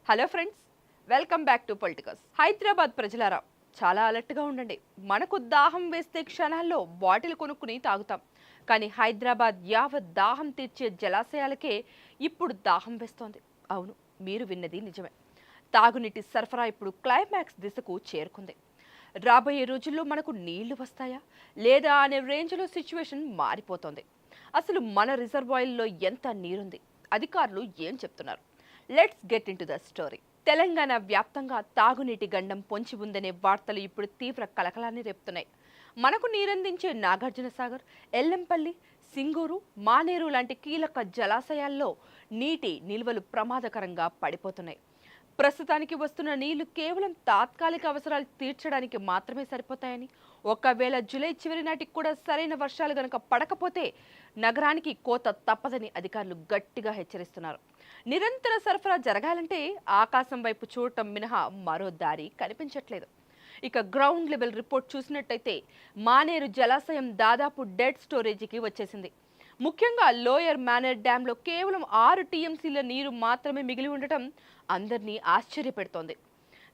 Hello friends, welcome back to politicals. Hyderabad ప్రజలారా, చాలా అలర్ట్గా ఉండండి. మనకు దాహం వేస్తే క్షణాల్లో బాటిల్ కొనుక్కుని తాగుతాం. కానీ హైదరాబాద్ యావత్ దాహం తీర్చే జలాశయాలకే ఇప్పుడు దాహం వేస్తోంది. అవును, మీరు విన్నది నిజమే. తాగునీటి సరఫరా ఇప్పుడు క్లైమాక్స్ దిశకు చేరుకుంది. రాబోయే రోజుల్లో మనకు నీళ్లు వస్తాయా లేదా అనే రేంజ్లో సిచ్యువేషన్ మారిపోతోంది. అసలు మన రిజర్వాయర్లో ఎంత నీరుంది, అధికారులు ఏం చెప్తున్నారు? Let's get in to the story. Telangana వ్యాప్తంగా తాగునీటి గండం పొంచి ఉందనే వార్తలు ఇప్పుడు తీవ్ర కలకలాన్ని రేపుతున్నాయి. మనకు నీరందించే నాగార్జున సాగర్, ఎల్లంపల్లి, సింగూరు, మానేరు లాంటి కీలక జలాశయాల్లో నీటి నిల్వలు ప్రమాదకరంగా పడిపోతున్నాయి. ప్రస్తుతానికి వస్తున్న నీళ్లు కేవలం తాత్కాలిక అవసరాలు తీర్చడానికి మాత్రమే సరిపోతాయని, ఒకవేళ జూలై చివరి నాటికి కూడా సరైన వర్షాలు గనక పడకపోతే నగరానికి కోత తప్పదని అధికారులు గట్టిగా హెచ్చరిస్తున్నారు. నిరంతర సరఫరా జరగాలంటే ఆకాశం వైపు చూడటం మినహా మరో దారి కనిపించట్లేదు. ఇక గ్రౌండ్ లెవెల్ రిపోర్ట్ చూసినట్టయితే మానేరు జలాశయం దాదాపు డెడ్ స్టోరేజీకి వచ్చేసింది. ముఖ్యంగా లోయర్ మానేర్ డ్యాంలో కేవలం 6 టీఎంసీల నీరు మాత్రమే మిగిలి ఉండటం అందరినీ ఆశ్చర్యపెడుతోంది.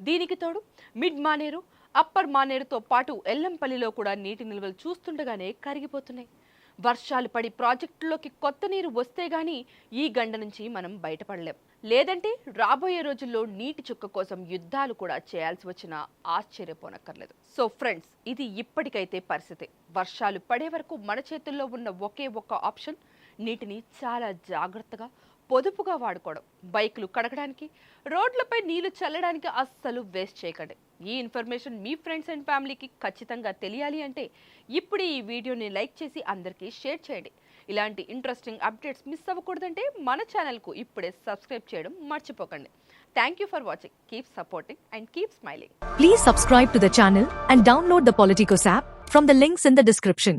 దీనికి తోడు మిడ్ మానేరు, అప్పర్ మానేరుతో పాటు ఎల్లంపల్లిలో కూడా నీటి నిల్వలు చూస్తుండగానే కరిగిపోతున్నాయి. వర్షాలు పడి ప్రాజెక్టులోకి కొత్త నీరు వస్తే గానీ ఈ గండ నుంచి మనం బయటపడలేం. లేదంటే రాబోయే రోజుల్లో నీటి చుక్క కోసం యుద్ధాలు కూడా చేయాల్సి వచ్చినా ఆశ్చర్యపోనక్కర్లేదు. సో ఫ్రెండ్స్, ఇది ఇప్పటికైతే పరిస్థితి. వర్షాలు పడే వరకు మన చేతుల్లో ఉన్న ఒకే ఒక్క ఆప్షన్ నీటిని చాలా జాగ్రత్తగా పొదుపుగా వాడుకోవడం. బైకులు కడగడానికి, రోడ్లపై నీళ్లు చల్లడానికి అస్సలు వేస్ట్ చేయకండి. ఈ ఇన్ఫర్మేషన్ మీ ఫ్రెండ్స్ అండ్ ఫ్యామిలీకి ఖచ్చితంగా తెలియాలి అంటే ఇప్పుడు ఈ వీడియోని లైక్ చేసి అందరికీ షేర్ చేయండి. ఇలాంటి ఇంట్రెస్టింగ్ అప్డేట్స్ మిస్ అవ్వకూడదంటే మన ఛానల్కు ఇప్పుడే సబ్స్క్రైబ్ చేయడం మర్చిపోకండి. Thank you for watching. Keep supporting and keep smiling. Please subscribe to the channel and download the Politicos app from the links in the description.